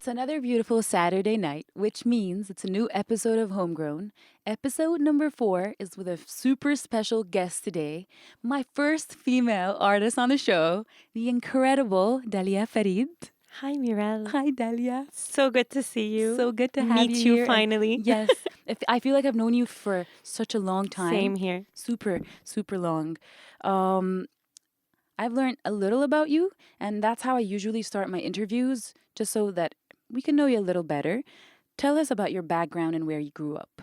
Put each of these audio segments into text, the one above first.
another beautiful Saturday night, which means it's a new episode of Homegrown. Episode number 4 is with a super special guest today, my first female artist on the show, the incredible Dalia Farid. Hi, Mirelle. Hi, Dalia. So good to see you. So good to have Meet you you here. And finally. yes, I feel like I've known you for such a long time. Same here. Super, super long. Um, I've learned a little about you, and that's how I usually start my interviews, just so that we can know you a little better. Tell us about your background and where you grew up.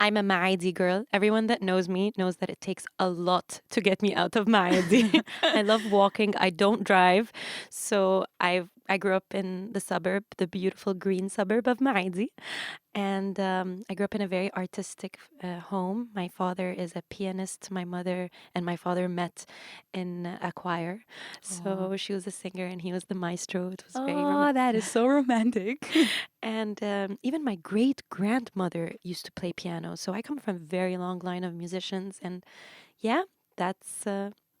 I'm a Maadi girl. Everyone that knows me knows that it takes a lot to get me out of Maadi. I love walking. I don't drive. So I grew up in the suburb, the beautiful green suburb of Maadi. And I grew up in a very artistic home. My father is a pianist. My mother and my father met in a choir. So she was a singer and he was the maestro. It was very Oh, that is so romantic. And even my great grandmother used to play piano. So I come from a very long line of musicians. And yeah, that's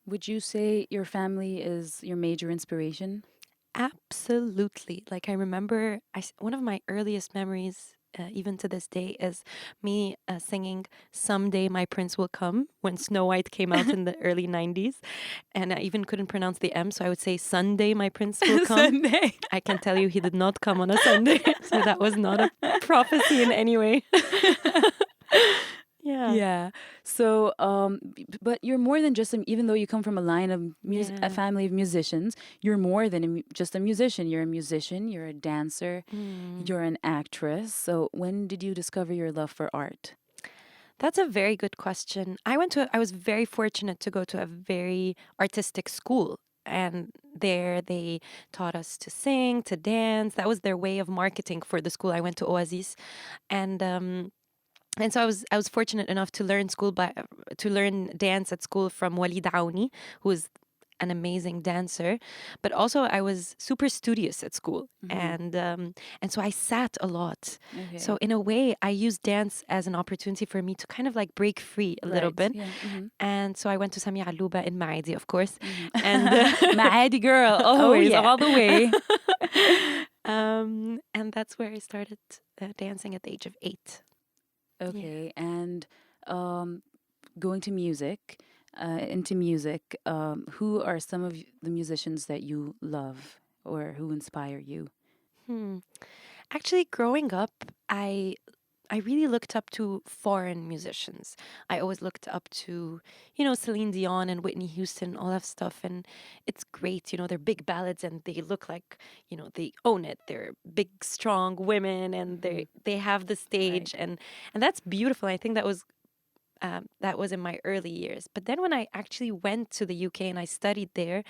Would you say your family is your major inspiration? absolutely. Like I remember, one of my earliest memories, even to this day, is me singing "Someday My Prince Will Come" when Snow White came out in the early '90s, and I even couldn't pronounce the M, so I would say "Sunday My Prince Will Come." Sunday. I can tell you, he did not come on a Sunday, so that was not a prophecy in any way. Yeah. Yeah. So, but you're more than just even though you come from a line of a Yeah. family of musicians, you're more than just a musician. You're a musician. You're a dancer. Mm. You're an actress. So, when did you discover your love for art? That's a very good question. I was very fortunate to go to a very artistic school. And there they taught us to sing, to dance. That was their way of marketing for the school. I went to Oasis, and so I was fortunate enough to learn dance at school from Walid Aouni, who is an amazing dancer. But also I was super studious at school, and so I sat a lot. Okay. So in a way, I used dance as an opportunity for me to kind of like break free a little bit. Yeah. And so I went to Samia Aluba in Maadi, of course, and Maadi girl, always, yeah. all the way. and that's where I started dancing at the age of 8. Okay, and going to music, into music, who are some of the musicians that you love or who inspire you? Hmm. Actually, growing up, I really looked up to foreign musicians. I always looked up to, Celine Dion and Whitney Houston, all that stuff. And it's great, they're big ballads and they look like, they own it. They're big, strong women and they have the stage and that's beautiful. I think that was in my early years. But then when I actually went to the UK and I studied there,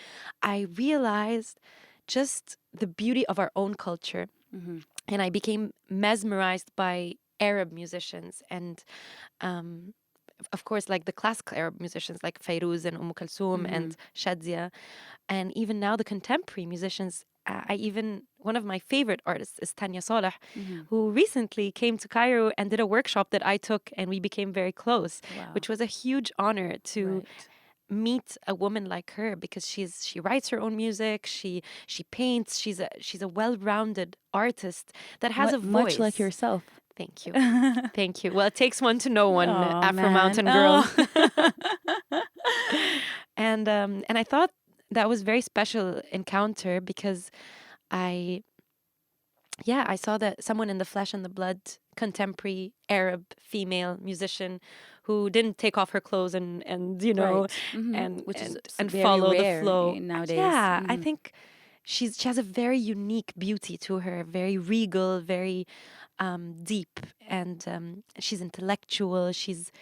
I realized just the beauty of our own culture. Mm-hmm. And I became mesmerized by Arab musicians and of course like the classical Arab musicians like Fairuz and Kulthum and Shadia, and even now the contemporary musicians. One of my favorite artists is Tanya Saleh, who recently came to Cairo and did a workshop that I took, and we became very close, which was a huge honor to meet a woman like her, because she writes her own music, she paints, she's a well-rounded artist that has a voice much like yourself. Thank you. Thank you. Well, it takes one to know one, Aw, Afro man. Mountain girl. And I thought that was very special encounter because I saw that someone in the flesh and the blood, contemporary Arab female musician who didn't take off her clothes and and Which is and very follow the rare flow nowadays. Yeah, I think she has a very unique beauty to her, very regal, very deep, and she's intellectual, she's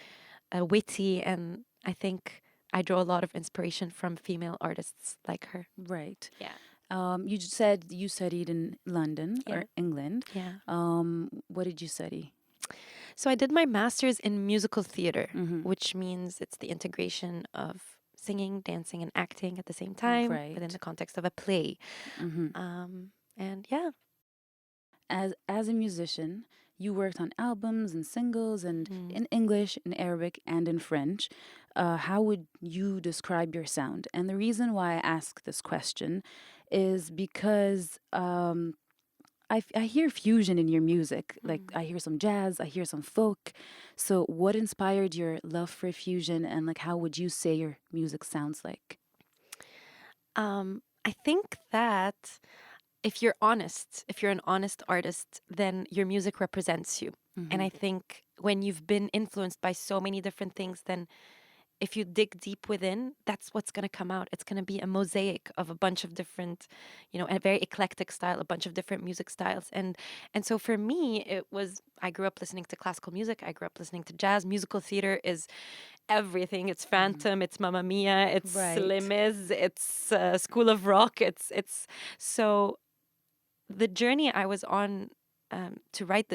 witty, and I think I draw a lot of inspiration from female artists like her. Right. Yeah. You just said you studied in London or England. Yeah. What did you study? So I did my master's in musical theater, which means it's the integration of singing, dancing, and acting at the same time within the context of a play. And yeah. As a musician, you worked on albums and singles and in English, in Arabic, and in French. How would you describe your sound? And the reason why I ask this question is because I hear fusion in your music. Like I hear some jazz, I hear some folk. So what inspired your love for fusion, and like how would you say your music sounds like? I think that if you're honest, if you're an honest artist, then your music represents you. And I think when you've been influenced by so many different things, then if you dig deep within, that's what's going to come out. It's going to be a mosaic of a bunch of different, a very eclectic style, a bunch of different music styles. And so for me, it was I grew up listening to classical music. I grew up listening to jazz. Musical theater is everything. It's Phantom, it's Mamma Mia, it's Right. Slimmers, it's School of Rock. It's so the journey I was on to write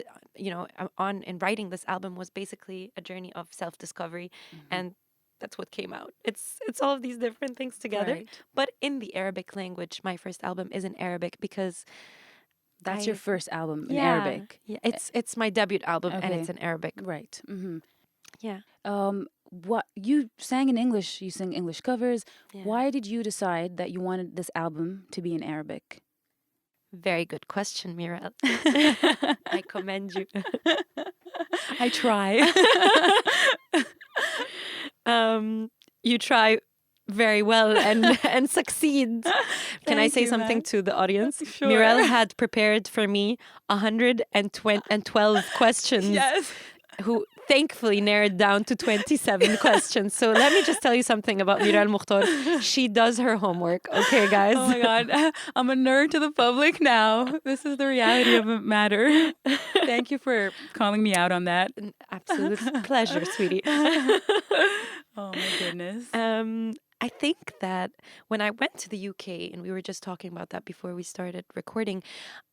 on in writing this album was basically a journey of self discovery, and that's what came out. It's all of these different things together, Right. but in the Arabic language. My first album is in Arabic because That's your I first album in yeah Arabic. yeah it's my debut album and it's Okay. in Arabic. Right. Yeah, What you sang in English, you sing English covers. yeah. Why did you decide that you wanted this album to be in Arabic? Very good question, Mirelle. I commend you. I try. You try very well and and succeed. Can I Thank say you, something man. to the audience? Sure. Mirelle had prepared for me 112 questions, Yes. who thankfully narrowed down to 27 questions. So let me just tell you something about Mirelle Mukhtar. She does her homework. Okay, guys? Oh my God. I'm a nerd to the public now. This is the reality of the matter. Thank you for calling me out on that. An absolute pleasure, sweetie. Oh my goodness. I think that when I went to the UK, and we were just talking about that before we started recording,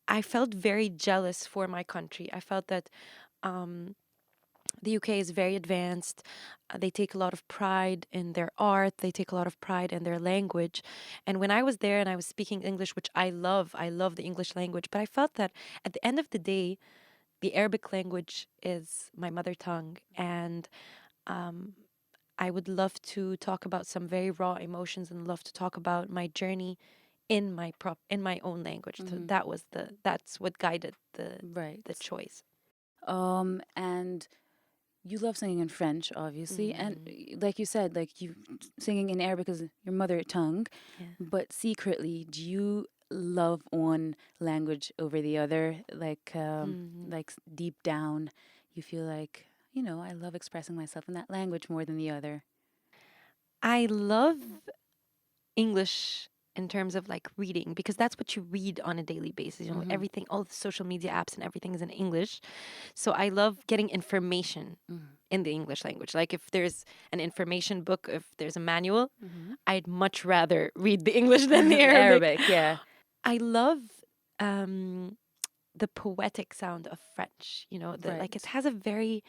I felt very jealous for my country. I felt that the UK is very advanced. They take a lot of pride in their art. They take a lot of pride in their language. And when I was there and I was speaking English, which I love the English language, but I felt that at the end of the day, the Arabic language is my mother tongue. And I would love to talk about some very raw emotions and love to talk about my journey in my own language. So that's what guided the Right. choice. And you love singing in French, obviously, and like you said, like you singing in Arabic is your mother tongue, Yeah. but secretly, do you love one language over the other? Like deep down, you feel like, I love expressing myself in that language more than the other. I love English in terms of like reading because that's what you read on a daily basis. Everything, all the social media apps and everything is in English. So I love getting information in the English language. Like if there's an information book, if there's a manual, I'd much rather read the English than the Arabic. Arabic, yeah. I love the poetic sound of French. Like it Right. has a very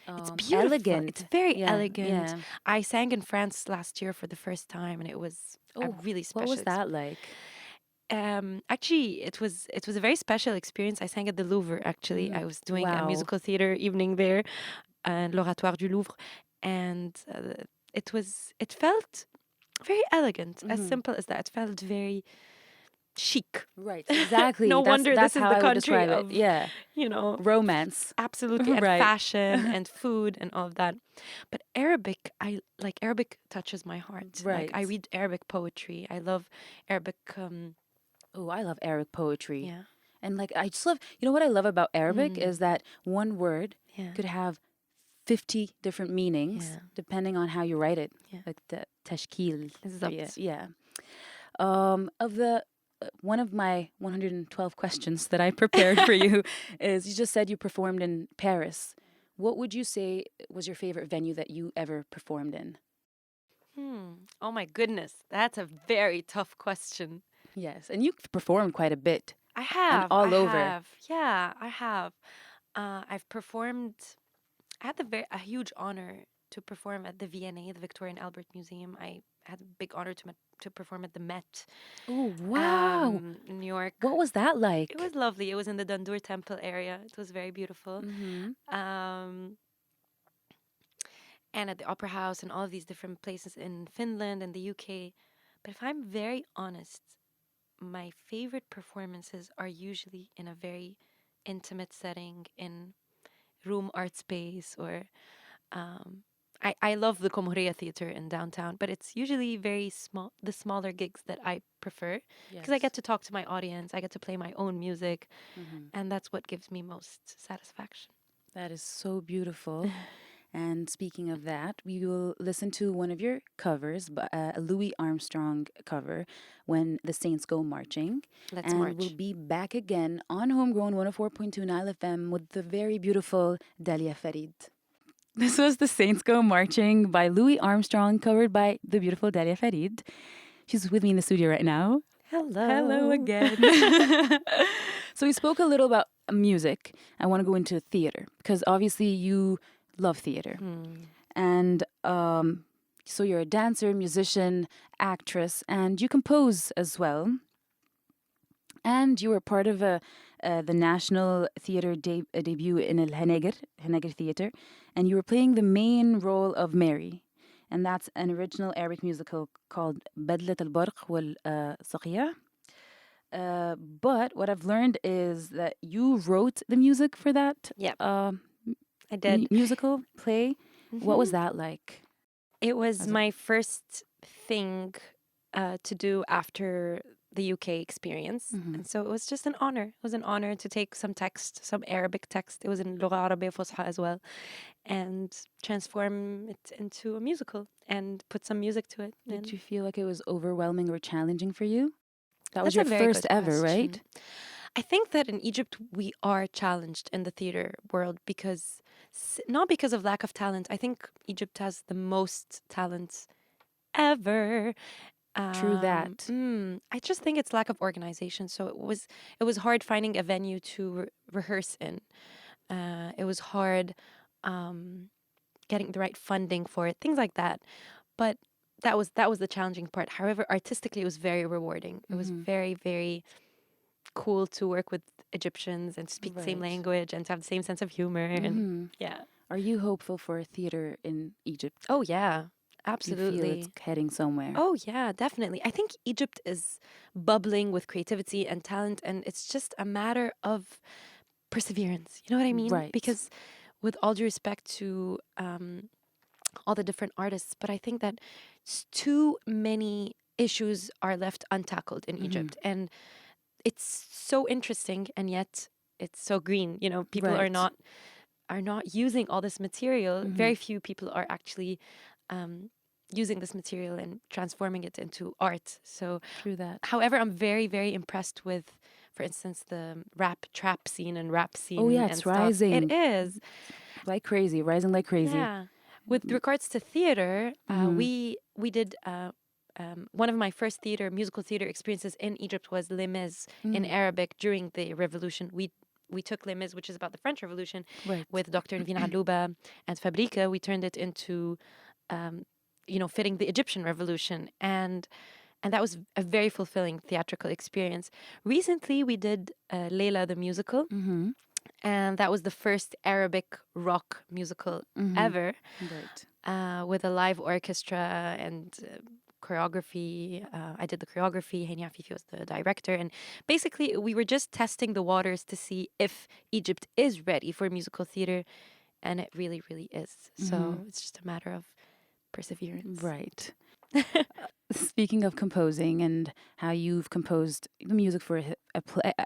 it's beautiful. Elegant. It's very Yeah, elegant. yeah. I sang in France last year for the first time, and it was a Oh, really what special was that like? Actually, it was a very special experience. I sang at the Louvre. Actually, I was doing a Wow. musical theater evening there, l'Oratoire du Louvre, and it felt very elegant. As simple as that. It felt very chic. Right, exactly. No That's wonder that's this is how the I would country describe it. of Yeah. you know Romance. absolutely, and Right. fashion and food and all of that. But Arabic, I like Arabic touches my heart. Like I Right. read Arabic poetry. I love Arabic. Oh, I love Arabic poetry. Yeah, And like I just love, what I love about Arabic mm, is that one word yeah, could have 50 different meanings yeah, depending on how you write it. yeah. Like the tashkil. Yeah, Exact. yeah. Of the one of my 112 questions that I prepared for you is you just said you performed in Paris. What would you say was your favorite venue that you ever performed in? Oh my goodness, that's a very tough question. Yes, and you performed quite a bit I and have, I all over. have, yeah, I have. I've performed. I had a huge honor to perform at the V&A, the Victoria and Albert Museum. I had a big honor to perform at the Met, Oh, wow. in New York. What was that It was like? lovely. It was in the Dandur Temple area. It was very beautiful. Mm-hmm. Um, and at the Opera House and all of these different places in Finland and the UK. But if I'm very honest, my favorite performances are usually in a very intimate setting, in room art space, or um, I love the Comhoria Theater in downtown, but it's usually very small, the smaller gigs that I prefer because I Yes. get to talk to my audience, I get to play my own music, Hmm. and that's what gives me most satisfaction. That is so beautiful. And speaking of that, we will listen to one of your covers, a Louis Armstrong cover, When the Saints Go Marching. Let's And we'll march. be back again on Homegrown 104.2 Nile FM with the very beautiful Dalia Farid. This was The Saints Go Marching by Louis Armstrong, covered by the beautiful Dalia Farid. She's with me in the studio right now. Hello Hello. again. So we spoke a little about music. I want to go into theater because obviously you love theater. And so you're a dancer, musician, actress, and you compose as well. And you were part of the National Theater debut in El Heneger Theater, and you were playing the main role of Mary. And that's an original Arabic musical called Badlat al-Barq wal Saqiyah. But what I've learned is that you wrote the music for that Yep, I did. musical play. What was hmm that like? It was As a, my first thing to do after the UK experience. Mhm. And so it was just an honor. It was an honor to take some text, some Arabic text. It was in Lugha Arabiya Fusha as well, and transform it into a musical and put some music to it. Did And you feel like it was overwhelming or challenging for you? That was that's a your very first good ever, question. right? I think that in Egypt we are challenged in the theater world because not because of lack of talent. I think Egypt has the most talent ever. True that. I just think it's lack of organization. So it was hard finding a venue to rehearse in. It was hard um, getting the right funding for it, things like that. But that was the challenging part. However, artistically, it was very rewarding. It was Hmm. very very cool to work with Egyptians and speak the same Right. language and to have the same sense of humor. And Hmm. yeah. Are you hopeful for theater in Egypt? Oh yeah, Do you feel it's absolutely. heading somewhere? Oh, yeah, definitely. I think Egypt is bubbling with creativity and talent, and it's just a matter of perseverance. You know what I mean? Right. Because, with all due respect to all the different artists, but I think that too many issues are left untackled in Hmm. Egypt. And it's so interesting, and yet it's so green. People are Right. not using all this material. Hmm. Very few people are actually um, using this material and transforming it into art. So, True that. however, I'm very, very impressed with, for instance, the rap trap scene and rap Oh scene yeah, and it's stuff. It rising is, like crazy, rising like crazy. yeah. With regards to theater, Mm-hmm. we did. One of my first musical theater experiences in Egypt was Les Mis in Mm. Arabic during the revolution. We took Les Mis, which is about the French Revolution, Right. with Dr. Nvin Alouba and Fabrika. We turned it into, fitting the Egyptian Revolution, and that was a very fulfilling theatrical experience. Recently, we did Leila the musical, Mm-hmm. and that was the first Arabic rock musical Mm-hmm. ever, Right. with a live orchestra and choreography. I did the choreography. Henia Fifi was the director, and basically we were just testing the waters to see if Egypt is ready for musical theater, and it really, really is. Mm-hmm. So it's just a matter of perseverance. Right. Speaking of composing and how you've composed the music for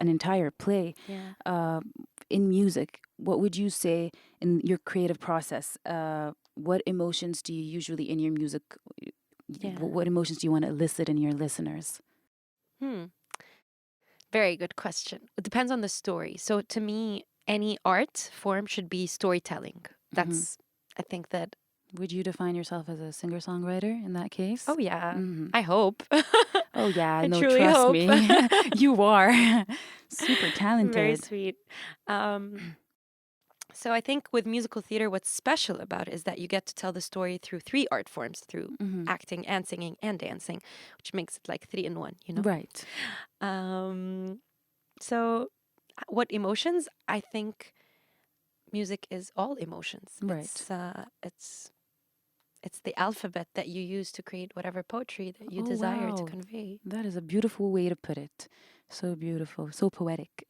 an entire play, Yeah. uh, in music, what would you say in your creative process? What emotions do you usually in your music? Yeah. What emotions do you want to elicit in your listeners? Hmm. Very good question. It depends on the story. So to me, any art form should be storytelling. Hmm. That's, I think that, Would you define yourself as a singer songwriter in that case? oh yeah, Hmm. I hope. Oh yeah, I no, truly trust hope. me, you are super Very talented. sweet. Um, so I think with musical theater, what's special about it is that you get to tell the story through three art forms, through Hmm. acting and singing and dancing, which makes it like three in one. Right. Um, so what emotions? I think music is all emotions. Right. It's it's the alphabet that you use to create whatever poetry that you Oh, desire to wow. convey. That is a beautiful way to put it. So beautiful, so poetic.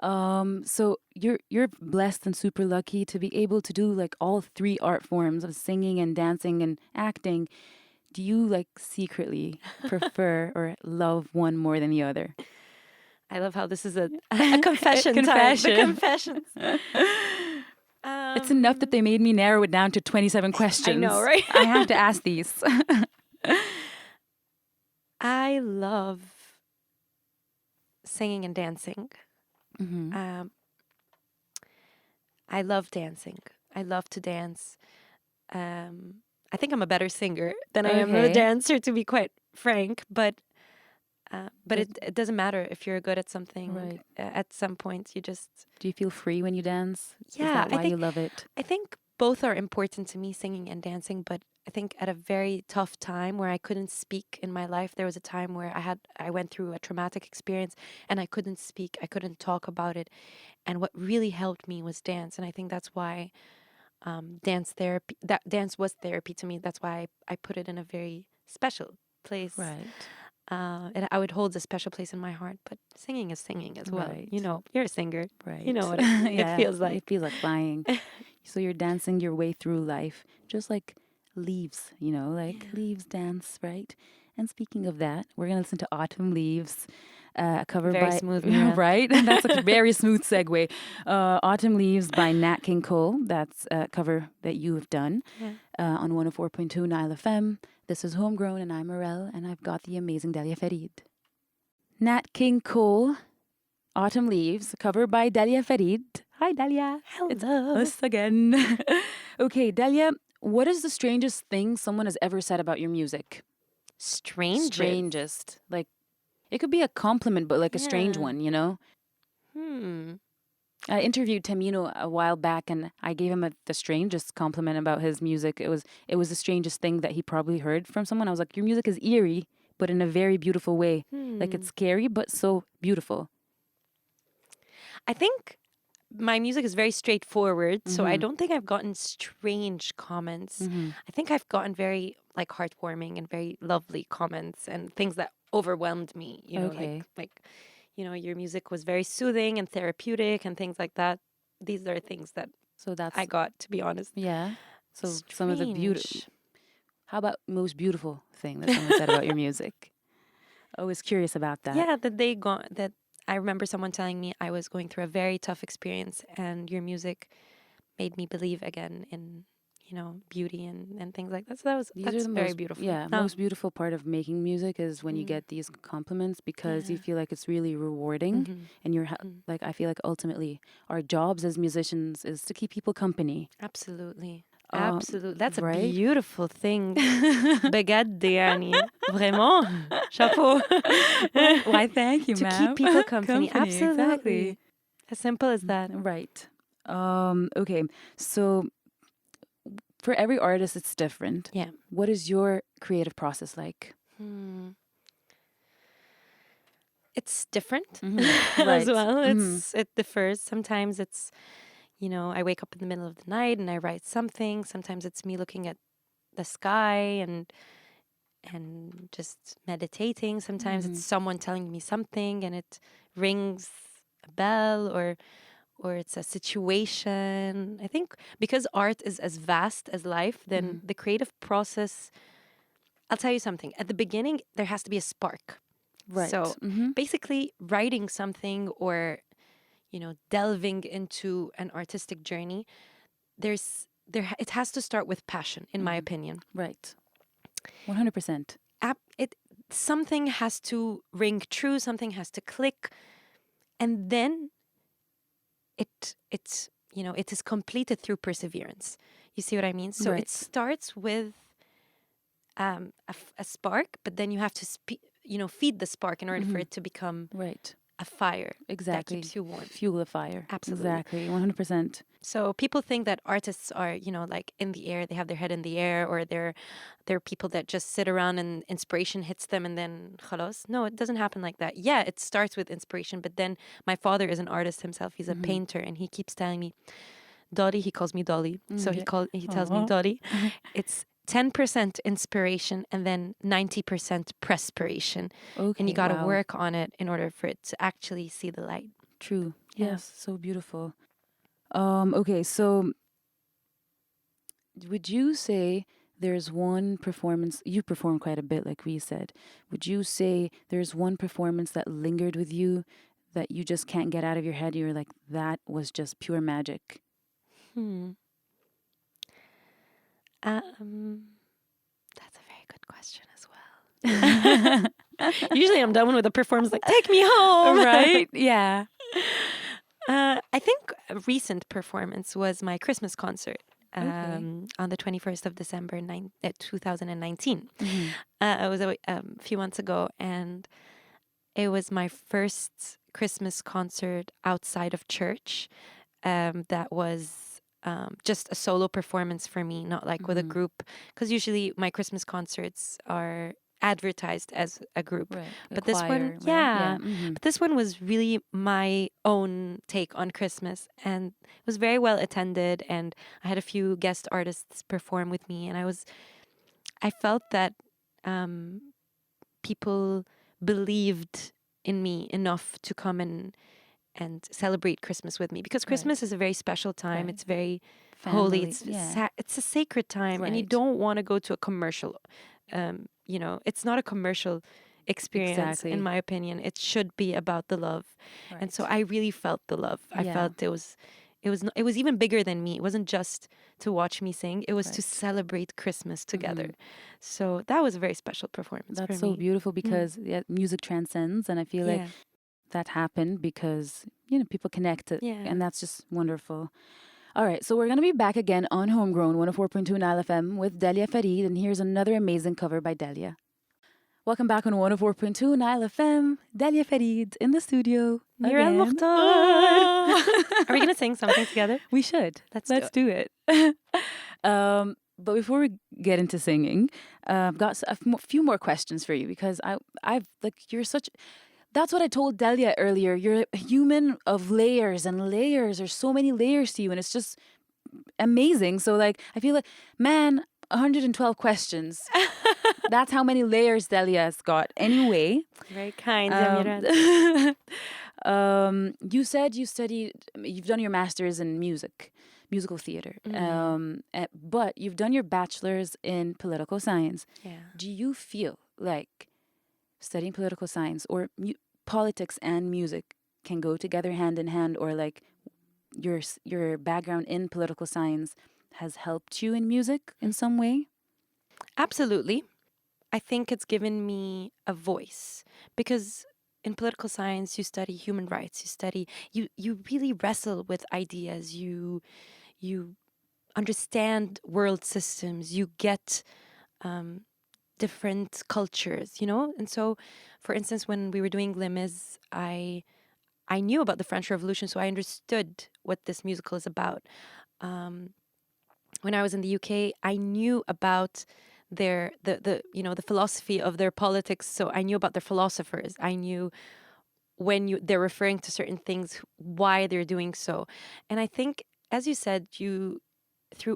So you're blessed and super lucky to be able to do like all three art forms of singing and dancing and acting. Do you like secretly prefer or love one more than the other? I love how this is a confession time. The Confession. confessions. It's enough that they made me narrow it down to 27 questions. I know, right? I have to ask these. I love singing and dancing. Mm-hmm. I love dancing. I love to dance. I think I'm a better singer than I am a Okay. dancer, to be quite frank. But it doesn't matter if you're good at something. Right. At some point, you just Do you feel free when you dance? yeah. Is that why you love it? I think both are important to me, singing and dancing. But I think at a very tough time where I couldn't speak in my life, there was a time where I went through a traumatic experience and I couldn't speak. I couldn't talk about it. And what really helped me was dance. And I think that's why dance was therapy to me. That's why I put it in a very special place. Right. And I would hold a special place in my heart. But singing is singing as well. Right. You know, you're a singer. Right. You know what Yeah, it feels like. It feels like flying. So you're dancing your way through life, just like leaves, like leaves dance, right? And speaking of that, we're going to listen to Autumn Leaves, covered Very by, smooth, Mirelle. right? That's a very smooth segue. Autumn Leaves by Nat King Cole. That's a cover that you have done Yeah. on 104.2 NileFM. This is Homegrown, and I'm Mirelle, and I've got the amazing Dalia Farid. Nat King Cole, Autumn Leaves, covered by Dalia Farid. Hi, Dalia. It's Hello. us again. Okay, Dalia, what is the strangest thing someone has ever said about your music? Strangest. Like, it could be a compliment, but like a strange Yeah. one. I interviewed Tamino a while back, and I gave him the strangest compliment about his music. It was the strangest thing that he probably heard from someone. I was like, your music is eerie, but in a very beautiful way. Like, it's scary, but so beautiful. I think my music is very straightforward, so I don't think I've gotten strange comments. I think I've gotten very like heartwarming and very lovely comments and things that overwhelmed me. Okay. Like your music was very soothing and therapeutic and things like that. These are things that So that's I got, to be honest. yeah. So some of the beautiful. Strange. How about most beautiful thing that someone said about your music? I was curious about that. Yeah, that I remember someone telling me I was going through a very tough experience and your music made me believe again in, beauty and things like that. So that's the very most beautiful. Yeah, Oh, most beautiful part of making music is when you get these compliments because you Yeah. feel like it's really rewarding and you're like I feel like ultimately our jobs as musicians is to keep people company. absolutely. Absolutely. That's a right? beautiful thing. بجد يعني. Vraiment. Chapeau. Why thank you, To ma'am. keep people company. Absolutely. Exactly. As simple as that. Right. Okay. So for every artist it's different. Yeah. What is your creative process like? It's different Right. as well. It differs. Sometimes it's, I wake up in the middle of the night and I write something. Sometimes it's me looking at the sky and just meditating. Sometimes it's someone telling me something and it rings a bell or it's a situation. I think because art is as vast as life, then the creative process, I'll tell you something. At the beginning, there has to be a spark. Right. So basically writing something or, delving into an artistic journey, it has to start with passion, in my opinion. Right. 100%. Something has to ring true, something has to click, and then it is completed through perseverance. You see what I mean? So Right. it starts with a spark, but then you have to feed the spark in order for it to become Right. a fire Exactly. that keeps you warm. Fuel the fire. Absolutely. Exactly. 100%. So people think that artists are, like in the air, they have their head in the air, or they're people that just sit around and inspiration hits them and then khalas. No, it doesn't happen like that. Yeah, it starts with inspiration, but then my father is an artist himself. He's a painter and he keeps telling me Dolly, he calls me Dolly. So he tells me, Dolly, it's 10% inspiration and then 90% perspiration. Okay. And you got to wow. work on it in order for it to actually see the light. True. Yeah. Yes. So beautiful. Okay. So would you say there's one performance you perform quite a bit, like we said? Would you say there's one performance that lingered with you that you just can't get out of your head? You're like, that was just pure magic. That's a very good question as well. Usually I'm done with a performance like, take me home. Right? Yeah. I think a recent performance was my Christmas concert Okay. on the 21st of December 2019. Mm-hmm. It was a few months ago, and it was my first Christmas concert outside of church. That was just a solo performance for me, not like with a group. Because usually my Christmas concerts are advertised as a group. Right. But this one, right? yeah. Mm-hmm. But this one was really my own take on Christmas, and it was very well attended. And I had a few guest artists perform with me, and I felt that people believed in me enough to come and celebrate Christmas with me, because Christmas is a very special time. Right. It's very Family. holy. It's a sacred time, and you Right. don't want to go to a commercial. It's not a commercial experience, Exactly. in my opinion. It should be about the love, Right. and so I really felt the love. I Yeah. felt it was even bigger than me. It wasn't just to watch me sing; it was to Right. celebrate Christmas together. So that was a very special performance for That's me. so beautiful because music transcends, and I feel like Yeah. that happened because people connect it, Yeah. and that's just wonderful. All right, so we're gonna be back again on Homegrown 104.2 NileFM with Dalia Farid, and here's another amazing cover by Dalia. Welcome back on 104.2 NileFM. Dalia Farid in the studio. Mirelle again. Mokhtar. Are we gonna sing something together? We should. Let's do it. But before we get into singing, I've got a few more questions for you because I've like you're such. That's what I told Delia earlier. You're a human of layers and layers. There's so many layers to you, and it's just amazing. So like, I feel like, man, 112 questions. That's how many layers Delia's got. Anyway, Very kind, Mirelle. you said you've done your master's in musical theater, but you've done your bachelor's in political science. Yeah. Do you feel like studying political science or politics and music can go together hand in hand, or like your background in political science has helped you in music in some way? Absolutely. I think it's given me a voice, because in political science you study human rights, you really wrestle with ideas, you understand world systems, you get different cultures, and so, for instance, when we were doing Les Mis, I knew about the French Revolution, so I understood what this musical is about. When I was in the UK, I knew about the philosophy of their politics, so I knew about their philosophers. I knew when they're referring to certain things, why they're doing so. And I think, as you said, through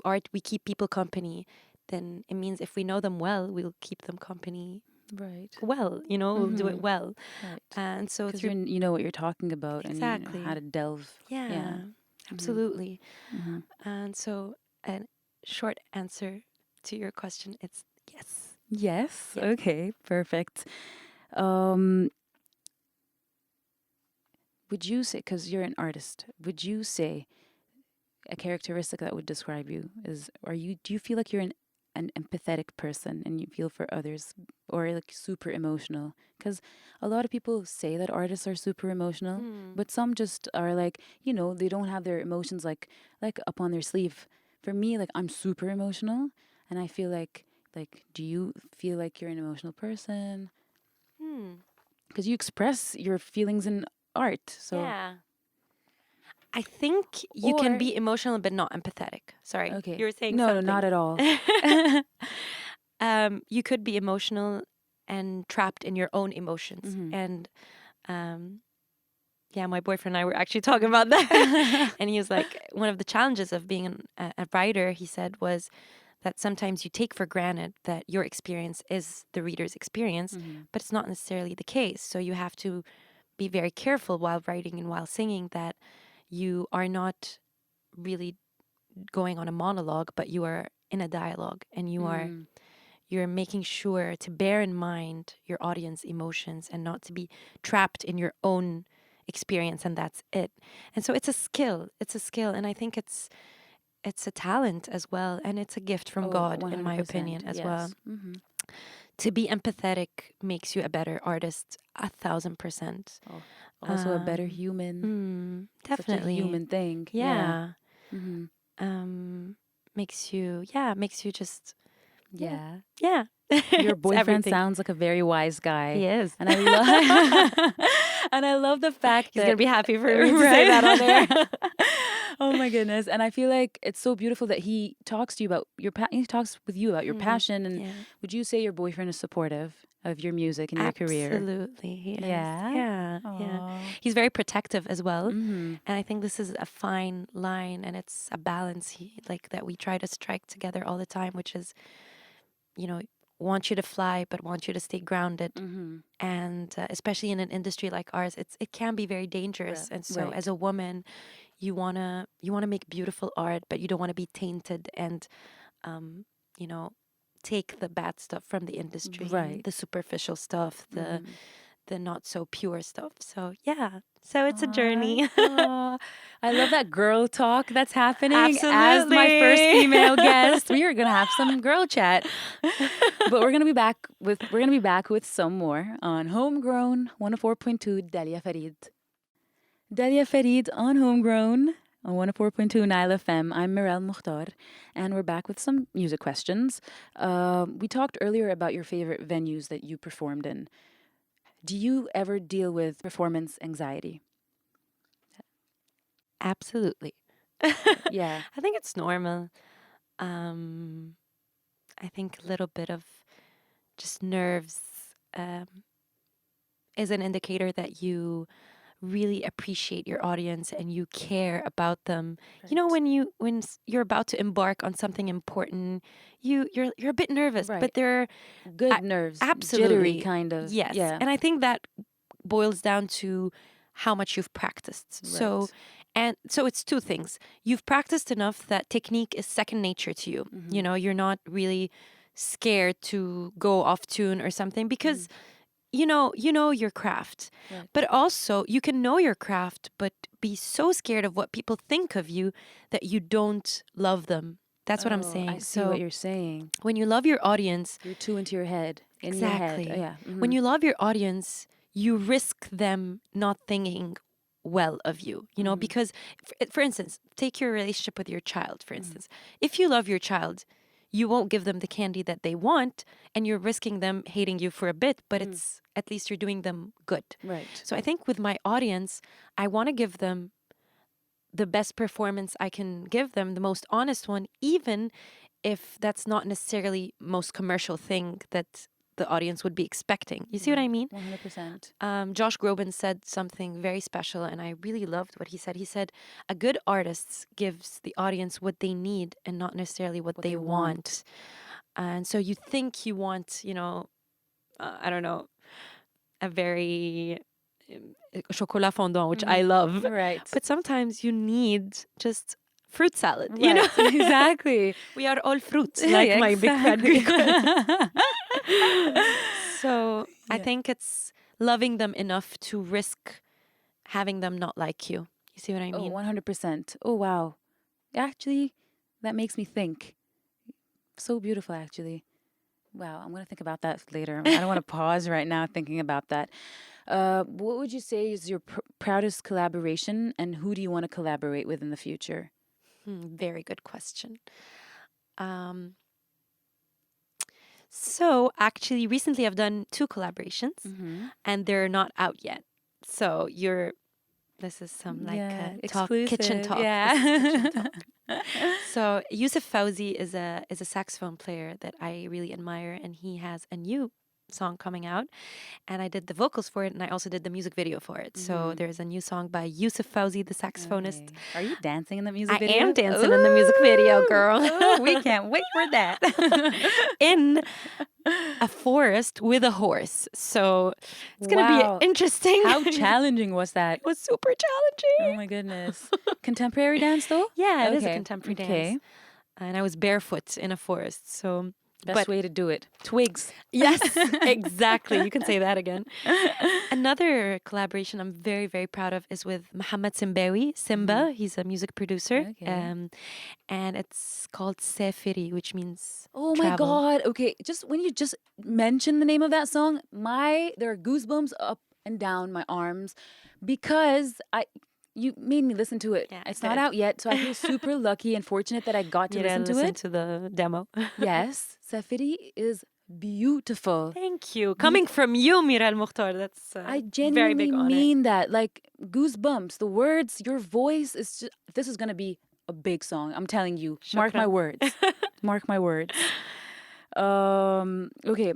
art we keep people company. Then it means if we know them well, we'll keep them company. Right. Well, we'll do it well. Right. And so Because through you know what you're talking about, Exactly. and you know how to delve. Yeah. Absolutely. And so a short answer to your question, it's yes. Yes. Yeah. Okay. Perfect. Would you say, because you're an artist, would you say a characteristic that would describe you is, do you feel like you're an empathetic person and you feel for others, or like super emotional? Because a lot of people say that artists are super emotional, but some just are like, they don't have their emotions like up on their sleeve. For me, like, I'm super emotional, and I feel like do you feel like you're an emotional person? Because you express your feelings in art. So Yeah. I think you can Or- be emotional but not empathetic. Sorry. okay, You were saying no, something. not at all. You could be emotional and trapped in your own emotions. And Yeah, my boyfriend and I were actually talking about that. And he was like, one of the challenges of being a writer, he said, was that sometimes you take for granted that your experience is the reader's experience, but it's not necessarily the case. So you have to be very careful while writing and while singing that you are not really going on a monologue, but you are in a dialogue, and you're making sure to bear in mind your audience emotions and not to be trapped in your own experience, and that's it. And so it's a skill. It's a skill, and I think it's a talent as well, and it's a gift from Oh, God, in my 100%. opinion, as well. Yes. Mm-hmm. To be empathetic makes you a better artist, 1,000%. Oh, also a better Um, human. Such a Definitely. human thing. Yeah. Yeah. Mm-hmm. Um, makes you just, yeah, Yeah. yeah. Your It's boyfriend everything. sounds like a very wise guy. He is. And I love and I love the fact He's gonna that be happy for me to say that on air. Oh my goodness. And I feel like it's so beautiful that he talks to you about he talks with you about your passion. And Yeah, would you say your boyfriend is supportive of your music and your career? absolutely, he is. Yeah. Yeah, yeah. Aw. He's very protective as well, Mm-hmm. and I think this is a fine line, and it's a balance like that we try to strike together all the time, which is, you know, want you to fly, but want you to stay grounded. Mm-hmm. And especially in an industry like ours, it can be very dangerous. And so, Right. as a woman, you wanna make beautiful art, but you don't want to be tainted and, um, you know, take the bad stuff from the industry, Right. the superficial stuff, Mm-hmm. the not so pure stuff. So yeah, so it's a Aw, journey. aw. I love that girl talk that's happening. As my first Absolutely. female guest, we are gonna have some girl chat. But we're gonna be back with some more on Homegrown 104.2 Dalia Farid. Dalia Farid on Homegrown on 104.2 NileFM. I'm Mirelle Mukhtar, and we're back with some music questions. We talked earlier about your favorite venues that you performed in. Do you ever deal with performance anxiety? Absolutely. Yeah. I think it's normal. Um, I think a little bit of just nerves um, is an indicator that you really appreciate your audience and you care about them. You know, Right. when you're about to embark on something important, you're a bit nervous, Right. but they're Good nerves, jittery absolutely, kind of. yes. Yeah. And I think that boils down to how much you've practiced. So, Right. and so it's two things. You've practiced enough that technique is second nature to you. You know, you're not really scared to go off tune or something because you know your craft. Right. But also you can know your craft but be so scared of what people think of you that you don't love them. That's what I'm Oh, I saying. see what So you're saying. when you love your audience, You're too into your head, in your head. Oh, exactly. yeah. When you love your audience, you risk them not thinking well of you, because for instance, take your relationship with your child, for instance. If you love your child, you won't give them the candy that they want, and you're risking them hating you for a bit, but it's at least you're doing them good. Right. So I think with my audience, I want to give them the best performance I can give them, the most honest one, even if that's not necessarily most commercial thing that the audience would be expecting. You see what I mean? 100%. Josh Groban said something very special, and I really loved what he said. He said, "A good artist gives the audience what they need and not necessarily what they they want." And so you think you want, I don't know, a very chocolat fondant, which I love, Right. but sometimes you need just fruit salad. Right. Exactly. We are all fruits, like Yeah, my big fat exactly. Greek one. So I Yeah. think it's loving them enough to risk having them not like you. You see what I Oh, mean? 100%. Oh, wow. Actually, that makes me think. So beautiful, actually. Wow, I'm going to think about that later. I don't want to pause right now thinking about that. What would you say is your proudest collaboration, and who do you want to collaborate with in the future? Very good question. Um, so actually, recently I've done two collaborations, and they're not out yet. So this is some like Yeah, talk, kitchen exclusive. talk. Yeah. This is kitchen talk. So Yusuf Fauzi is a saxophone player that I really admire, and he has a new song coming out, and I did the vocals for it, and I also did the music video for it. So there's a new song by Yusuf Fauzi, the saxophonist. Okay. Are you dancing in the music I video? am dancing in the music video, girl. Oh, we can't wait for that. In a forest with a horse. So it's going to Wow. be interesting. How challenging was that? It was super challenging. Oh my goodness. Contemporary dance though? Yeah, it is a Okay. contemporary Okay. dance. And I was barefoot in a forest. So Best way to do it. Twigs. yes, exactly. You can say that again. Another collaboration I'm very, very proud of is with Mohammed Simbawi. Simba, he's a music producer. Okay. And it's called Safiri, which means Oh travel. my God. Okay. Just when you just mention the name of that song, there are goosebumps up and down my arms because you made me listen to it. Yeah, It's not good. out yet, so I feel super lucky and fortunate that I got to Mirelle listen to listened it. to the demo. Yes, Safiri is beautiful. Thank you. Coming from you, Mirelle Mukhtar, that's I very genuinely big honor. mean that. Like goosebumps, the words, your voice is just, this is going to be a big song. I'm telling you. Mark my Shukran. words. Mark my words. Okay.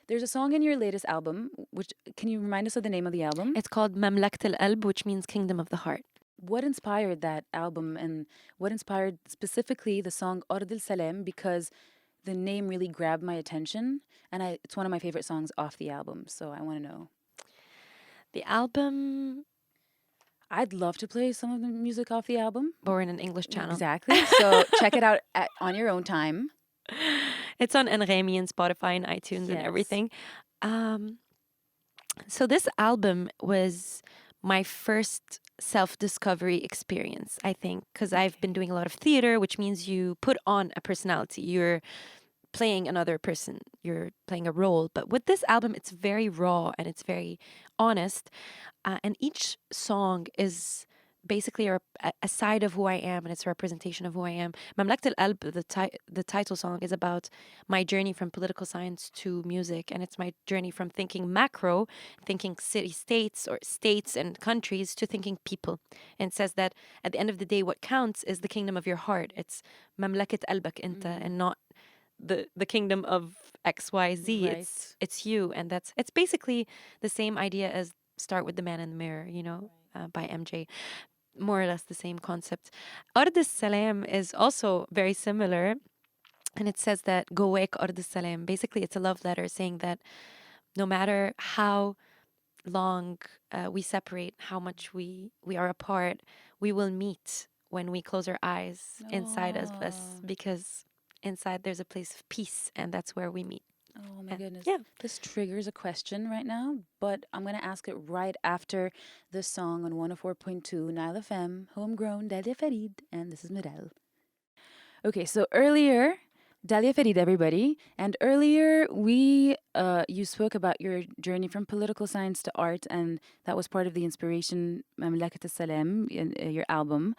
There's a song in your latest album, which can you remind us of the name of the album? It's called Mamlakt al-Qalb, which means Kingdom of the Heart. What inspired that album and what inspired specifically the song Ard al Salem? Because the name really grabbed my attention and it's one of my favorite songs off the album. So I want to know. The album, I'd love to play some of the music off the album. but we're in an English channel. Exactly. So check it out on your own time. It's on Enremi and Spotify and iTunes and Yes. everything. So this album was my first self-discovery experience, I think, because I've been doing a lot of theater, which means you put on a personality. You're playing another person. You're playing a role. But with this album, it's very raw and it's very honest. And each song is basically a side of who I am, and it's a representation of who I am. Mamlakt al-Qalb, the title song, is about my journey from political science to music, and it's my journey from thinking macro, thinking city-states or states and countries, to thinking people. And it says that at the end of the day, what counts is the kingdom of your heart. It's mamlakat qalbak inta, and not the kingdom of XYZ. Right. It's you, and it's basically the same idea as Start with the Man in the Mirror, by MJ. More or less the same concept. Ard al-Salam is also very similar, and it says that Gowek Ard al-Salam. Basically, it's a love letter saying that no matter how long we separate, how much we are apart, we will meet when we close our eyes inside us, because inside there's a place of peace, and that's where we meet. Oh my goodness. Yeah. This triggers a question right now, but I'm going to ask it right after the song on 104.2 NileFM, Homegrown, Dalia Farid, and this is Mirelle. Okay, so earlier, Dalia Farid, everybody, and earlier you spoke about your journey from political science to art, and that was part of the inspiration, Mamlakat al-Salam, in your album.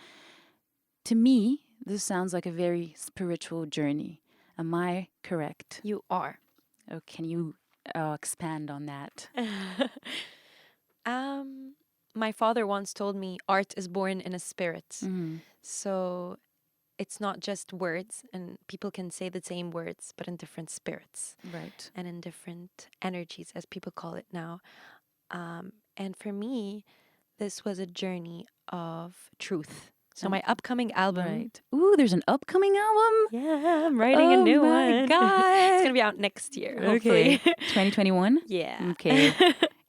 To me, this sounds like a very spiritual journey. Am I correct? You are. Oh, can you expand on that? My father once told me art is born in a spirit. Mm-hmm. So it's not just words, and people can say the same words, but in different spirits. Right. And in different energies, as people call it now. And for me, this was a journey of truth. So my upcoming album. Right. Ooh, there's an upcoming album? Yeah, I'm writing a new one. God. It's going to be out next year, hopefully. Okay. 2021? Yeah. Okay.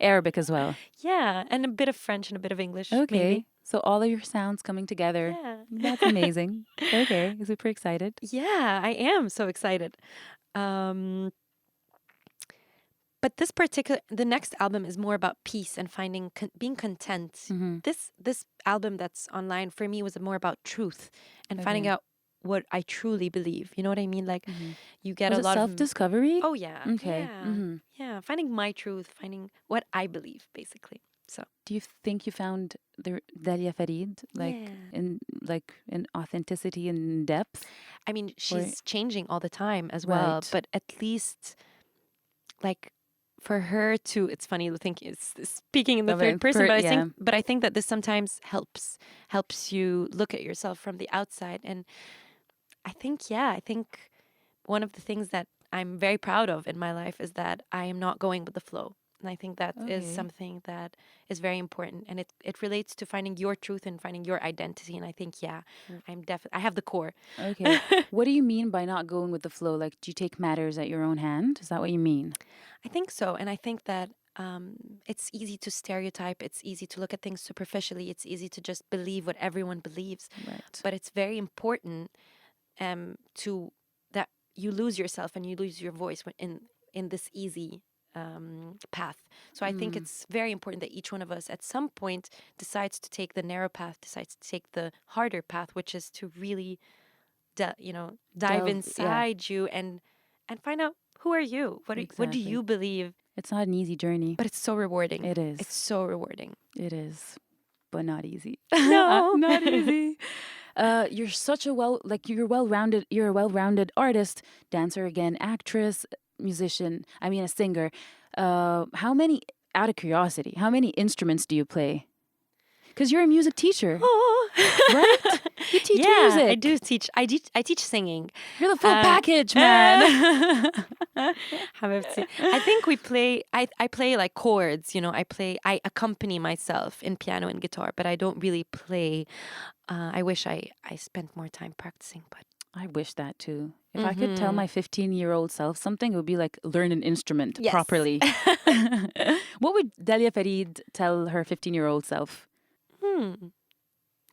Arabic as well. Yeah, and a bit of French and a bit of English. Okay. Maybe. So all of your sounds coming together. Yeah. That's amazing. Okay. Super excited. Yeah, I am so excited. But the next album is more about peace and finding, being content. Mm-hmm. This album that's online for me was more about truth and finding out what I truly believe. You know what I mean? Like you get Was a it lot self-discovery? of. Oh yeah. Okay. Yeah. Mm-hmm. Yeah. Finding my truth, finding what I believe, basically. So. Do you think you found the Dalia Farid Yeah. in authenticity and depth? I mean, she's changing all the time as well, Right. but at least like for her to, it's funny to think it's speaking in the third person, but I think that this sometimes helps you look at yourself from the outside. And I think one of the things that I'm very proud of in my life is that I am not going with the flow. And I think that is Okay. something that is very important. And it relates to finding your truth and finding your identity. And I think, yeah, I have the core. Okay. What do you mean by not going with the flow? Like, do you take matters at your own hand? Is that what you mean? I think so. And I think that it's easy to stereotype. It's easy to look at things superficially. It's easy to just believe what everyone believes. Right. But it's very important to that you lose yourself and you lose your voice in this easy path. So I think it's very important that each one of us at some point decides to take the narrow path, decides to take the harder path, which is to really, dive Delve, yeah. inside you and find out who are you, what do Exactly. you believe. It's not an easy journey. But it's so rewarding. It is. It's so rewarding. It is, but not easy. No. Not easy. You're such a you're well-rounded. You're a well-rounded artist, dancer again, actress, musician. I mean, a singer. How many? Out of curiosity, how many instruments do you play? Because you're a music teacher, Oh. right? You teach Yeah, music. I do teach. I teach singing. You're the full package, man. I think we play. I play like chords. I accompany myself in piano and guitar, but I don't really play. I wish I spent more time practicing, but I wish that too. If I could tell my 15-year-old self something, it would be like learn an instrument Yes. properly. What would Dalia Farid tell her 15-year-old self?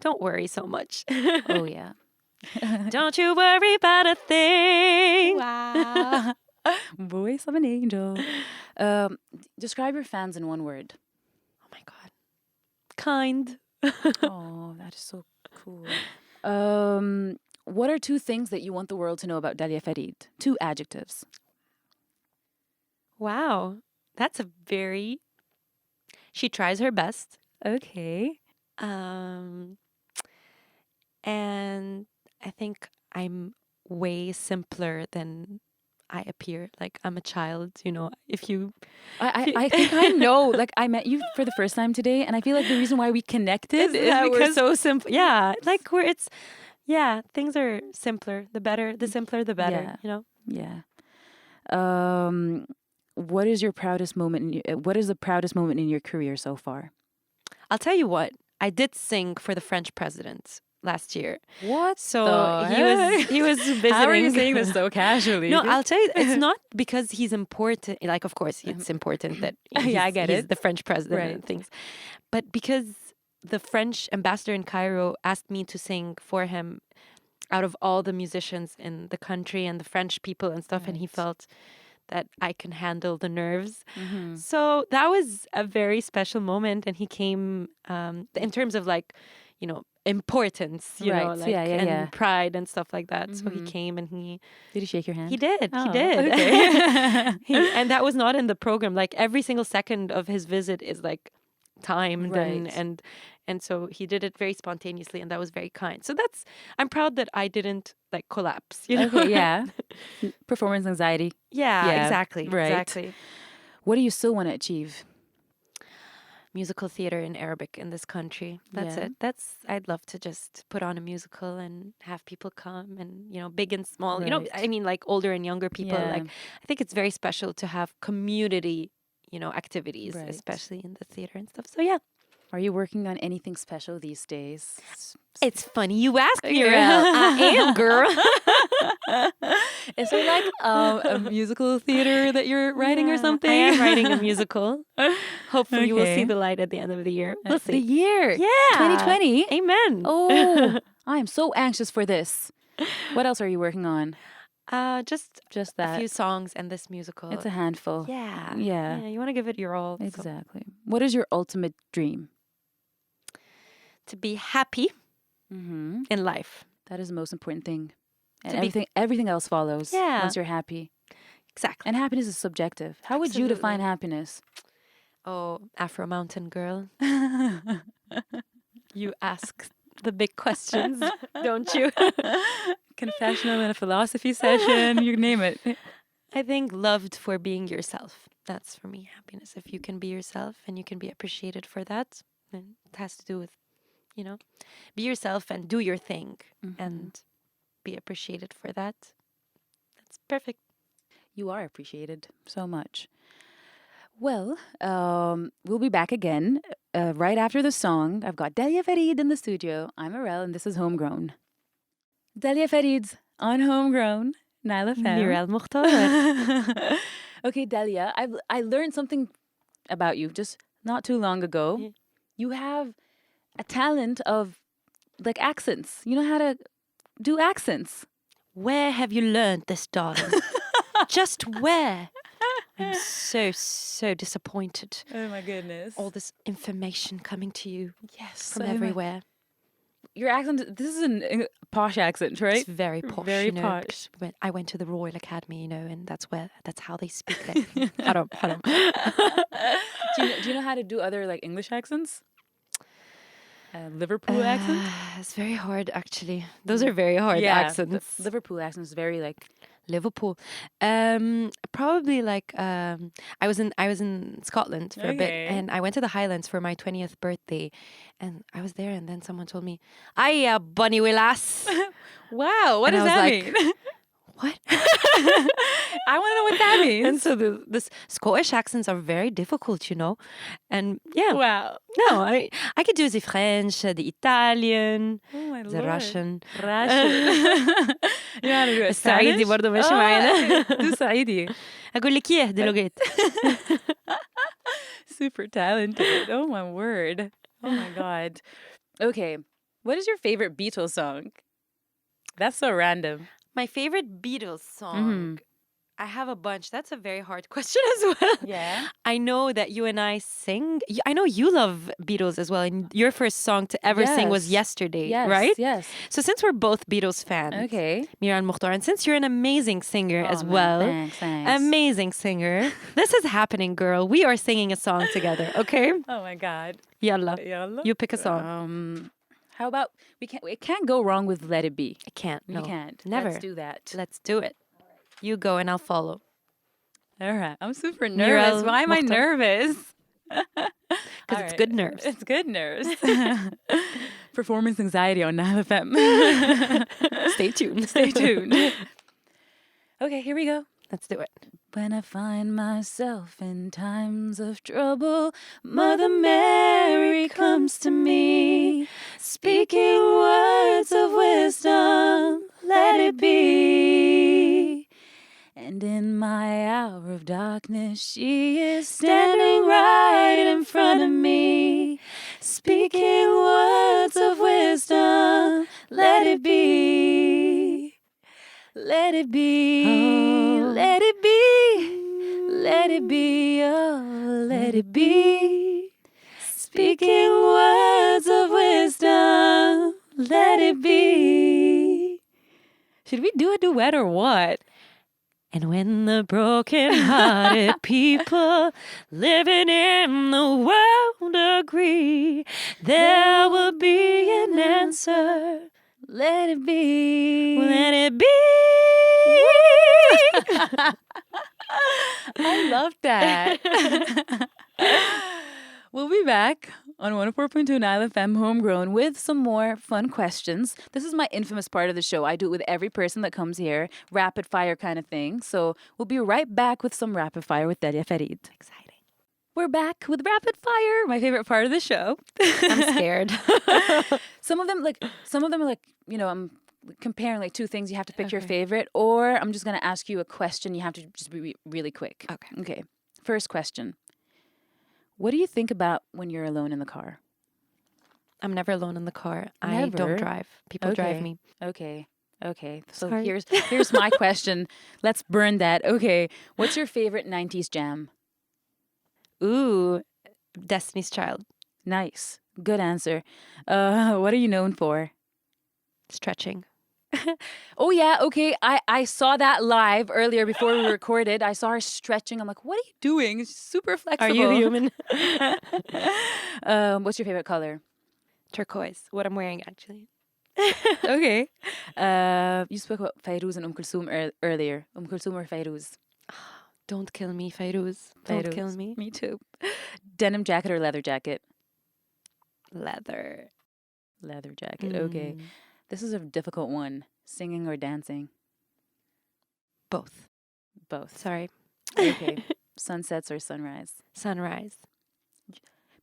don't worry so much. Oh, yeah. Don't you worry about a thing. Wow. Voice of an angel. Describe your fans in one word. Oh my God. Kind. Oh, that is so cool. What are two things that you want the world to know about Dalia Farid? Two adjectives. Wow. That's a very. She tries her best. Okay. And I think I'm way simpler than I appear. Like I'm a child, if you. I think I know. Like, I met you for the first time today, and I feel like the reason why we connected is that we're because so simple. Yeah. Things are simpler. The simpler, the better, Yeah. What is your proudest moment? What is the proudest moment in your career so far? I'll tell you what. I did sing for the French president last year. What? So the he was visiting. How are you saying this so casually? No, I'll tell you, it's not because he's important. Like, of course, it's important that I get he's it. the French president Right. and things. But because the French ambassador in Cairo asked me to sing for him out of all the musicians in the country and the French people and stuff, and he Right. felt that I can handle the nerves. So that was a very special moment. And he came in terms of importance, Right. and pride and stuff like that. So he came and Did he shake your hand? he did. Oh, He did. okay. And that was not in the program. Like every single second of his visit is like timed Right. and so he did it very spontaneously and that was very kind. So I'm proud that I didn't like collapse, Okay, yeah. Performance anxiety. Yeah, Yeah, exactly. right. Exactly. What do you still want to achieve? Musical theater in Arabic in this country. That's Yeah. it. I'd love to just put on a musical and have people come and, big and small, Right. I mean like older and younger people. Yeah. Like I think it's very special to have community, activities, Right. especially in the theater and stuff. So yeah. Are you working on anything special these days? It's funny you ask, Mirelle. I am, girl. Is there like a musical theater that you're writing or Yeah, something? I am writing a musical. Hopefully we'll see Okay. the light at the end of the year. We'll The see. year. Yeah. 2020. Amen. Oh, I am so anxious for this. What else are you working on? Just Just a that. few songs and this musical. It's a handful. Yeah. Yeah. You want to give it your all. So Exactly. What is your ultimate dream? to be happy Mm-hmm. in life. That is the most important thing. And To be- everything else follows Yeah. once you're happy. Exactly. And happiness is subjective. How would you define Absolutely. happiness? Oh, Afro Mountain girl. You ask the big questions, don't you? Confessional in a philosophy session, you name it. I think loved for being yourself. That's for me happiness. If you can be yourself and you can be appreciated for that, then it has to do with, be yourself and do your thing and be appreciated for that. That's perfect. You are appreciated so much. Well, we'll be back again right after the song. I've got Dalia Farid in the studio. I'm Mirelle, and this is Homegrown. Dalia Farid's on Homegrown, NileFM. Mirelle Mukhtar. Okay, Dalia, I learned something about you just not too long ago. Yeah. You have a talent of like accents. You know how to do accents. Where have you learned this, darling? Just where? I'm so disappointed. Oh my goodness. All this information coming to you Yes. from everywhere. Your accent, this is a posh accent, right? It's very posh. Very you know, posh. because I went to the Royal Academy, you know, and that's how they speak there. Haram. Do you know how to do other like English accents? Liverpool accent? It's very hard, actually. Those are very hard accents. The Liverpool accent is very like Liverpool. Probably like I was in Scotland for a bit, Okay. and I went to the Highlands for my 20th birthday, and I was there, and then someone told me, "Aye, bunny willas." wow. What And does I was that like, mean? What? I want to know what that means. And so the Scottish accents are very difficult, you know, and yeah. Wow. No, I could do the French, the Italian, Oh my the lord. Russian. Russian. You know how to do it? الصعيدي Spanish? برضه ماشي معانا. do صعيدي. أقول لك إيه دلوقتي. Super talented. Oh my word. Oh my god. Okay. What is your favorite Beatles song? That's so random. My favorite Beatles song. Mhm. I have a bunch. That's a very hard question as well. Yeah. I know that you and I sing. I know you love Beatles as well. And your first song to ever sing was Yes. Yesterday, Yes. right? Yes. So since we're both Beatles fans, Okay. Mirelle Mukhtar, and since you're an amazing singer as Oh, man, well, Thanks. amazing singer, this is happening, girl. We are singing a song together, okay? Oh my god. Yalla. Yalla. You pick a song. How about it can't go wrong with Let It Be. I can't. No. You can't. Never. Let's do that. Let's do it. You go and I'll follow. All right. I'm super nervous. Mirelle Why am I Mukhtar. nervous? Because it's good nerves. It's good nerves. Performance anxiety on NileFM. Stay tuned. Stay tuned. Okay, here we go. Let's do it. When I find myself in times of trouble, Mother Mary comes to me, speaking words of wisdom, let it be. And in my hour of darkness, she is standing right in front of me, speaking words of wisdom, let it be. Let it be, let it be, let it be, oh, let it be. Speaking words of wisdom, let it be. Should we do a duet or what? And when the broken-hearted people living in the world agree, there will be an answer. Let it be. Let it be. I love that. We'll be back on 104.2 NileFM Homegrown with some more fun questions. This is my infamous part of the show. I do it with every person that comes here, rapid fire kind of thing. So we'll be right back with some rapid fire with Dalia Farid. Exciting. We're back with rapid fire, my favorite part of the show. I'm scared. Some of them are like, you know, I'm comparing like two things. You have to pick your favorite, or I'm just going to ask you a question. You have to just be really quick. Okay. First question. What do you think about when you're alone in the car? I'm never alone in the car. I Never? don't drive. People drive me. Okay. So Sorry. here's my question. Let's burn that. Okay. What's your favorite 90s jam? Ooh, Destiny's Child. Nice. Good answer. What are you known for? Stretching. Oh yeah, okay. I saw that live earlier before we recorded. I saw her stretching. I'm like, what are you doing? It's super flexible. Are you human? What's your favorite color? Turquoise. What I'm wearing, actually. Okay. You spoke about Fairuz and Kulthum earlier. Kulthum or Fairuz? Don't kill me, Fairuz. Don't kill Fairuz. me. Me too. Denim jacket or leather jacket? Leather. Leather jacket. Okay. This is a difficult one. Singing or dancing? Both. Both. Sorry. Okay. Sunsets or sunrise? Sunrise.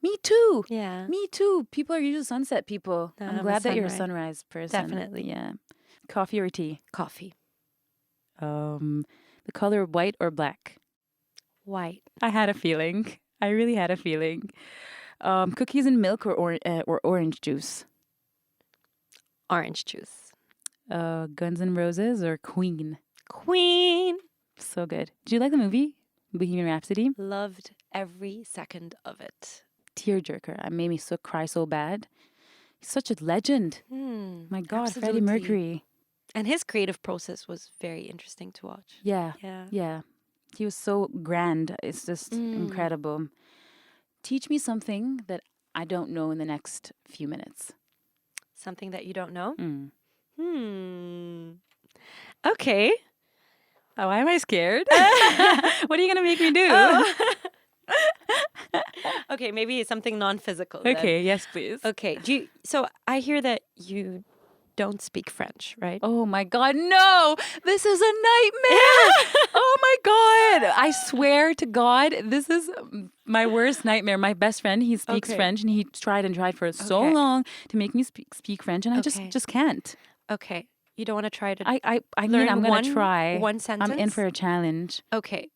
Me too. Yeah. Me too. People are usually sunset people. No, I'm I'm a glad that you're a sunrise. sunrise person. Definitely. Yeah. Coffee or tea? Coffee. The color white or black? White. I had a feeling. I really had a feeling. Cookies and milk or orange juice? Orange juice. Guns N' Roses or Queen? Queen. So good. Did you like the movie Bohemian Rhapsody? Loved every second of it. Tearjerker. It made me cry so bad. He's such a legend. My God, Freddie absolutely. Mercury. And his creative process was very interesting to watch. Yeah. Yeah. Yeah. He was so grand. It's just incredible. Teach me something that I don't know in the next few minutes. Something that you don't know? Mm. Okay. Oh, why am I scared? What are you going to make me do? Oh. Okay, maybe it's something non-physical. Okay, yes, please. Okay. So I hear that you don't speak French, right? Oh my God, no! This is a nightmare! Oh my God! I swear to God, this is my worst nightmare. My best friend, he speaks Okay. French, and he tried for so Okay. long to make me speak French, and I Okay. just can't. Okay. You don't want to try to I mean, learn I'm gonna try. one sentence? I'm in for a challenge. Okay.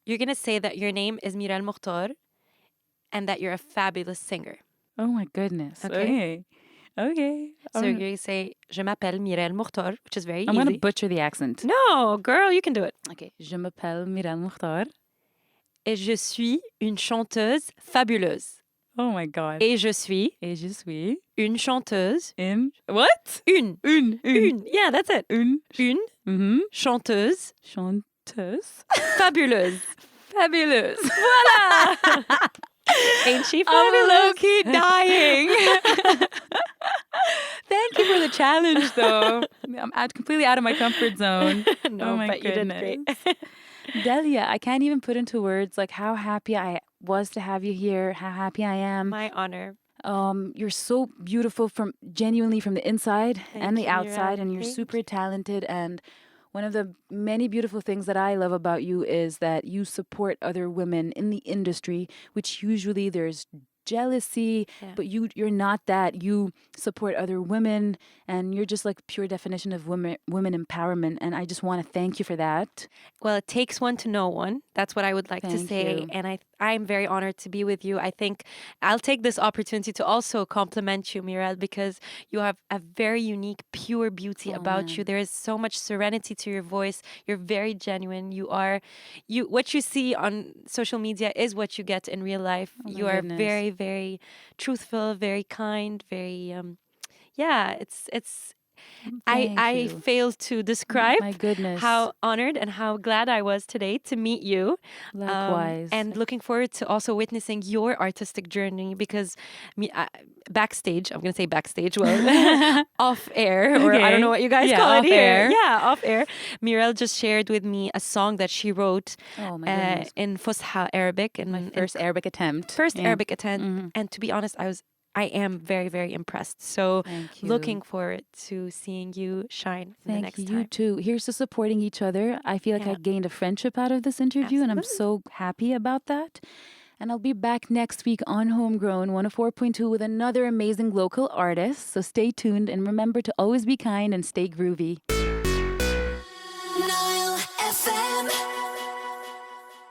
You're going to say that your name is Mirelle Mokhtar and that you're a fabulous singer. Oh my goodness. Okay. Okay. So you're going to say, Je m'appelle Mirelle Mokhtar, which is very I'm easy. gonna butcher the accent. No, girl, you can do it. Okay. Je m'appelle Mirelle Mokhtar. Et je suis une chanteuse fabuleuse. Oh my God. Et je suis Et je suis une chanteuse. what? Une. Une. Yeah, that's it. Une. Une chanteuse Chanteuse. fabuleuse. Fabulous. Voilà. Ain't she fabulous? I'm low-key dying. Thank you for the challenge, though. I'm completely out of my comfort zone. No, Oh my but goodness. you did great. Delia, I can't even put into words like how happy I was to have you here, how happy I am. My honor. You're so beautiful genuinely from the inside and the you, outside, Mirelle. and you're Thank super talented. And one of the many beautiful things that I love about you is that you support other women in the industry, which usually there's jealousy, Yeah. but you're not that. You support other women, and you're just like pure definition of women empowerment. And I just want to thank you for that. Well, it takes one to know one. That's what I would like to Thank say. you. And I'm very honored to be with you. I think I'll take this opportunity to also compliment you, Mirelle, because you have a very unique, pure beauty about you. There is so much serenity to your voice. You're very genuine. What you see on social media is what you get in real life. Oh my You are goodness. very, very truthful, very kind, very it's Thank I you. failed to describe My goodness. how honored and how glad I was today to meet you. Likewise. And looking forward to also witnessing your artistic journey because backstage, I'm going to say backstage, well, off air, or I don't know what you guys call it off here. air. Yeah, off air. Mirelle just shared with me a song that she wrote Oh my goodness. in Fusha Arabic. And My first Arabic attempt. first Yeah. Arabic attempt. And to be honest, I am very, very impressed. So Thank you. looking forward to seeing you shine the Thank next you time. too. Here's to supporting each other. I feel like I Yeah. gained a friendship out of this interview, and I'm so happy about that. And I'll be back next week on Homegrown 104.2 with another amazing local artist. So stay tuned and remember to always be kind and stay groovy. NileFM.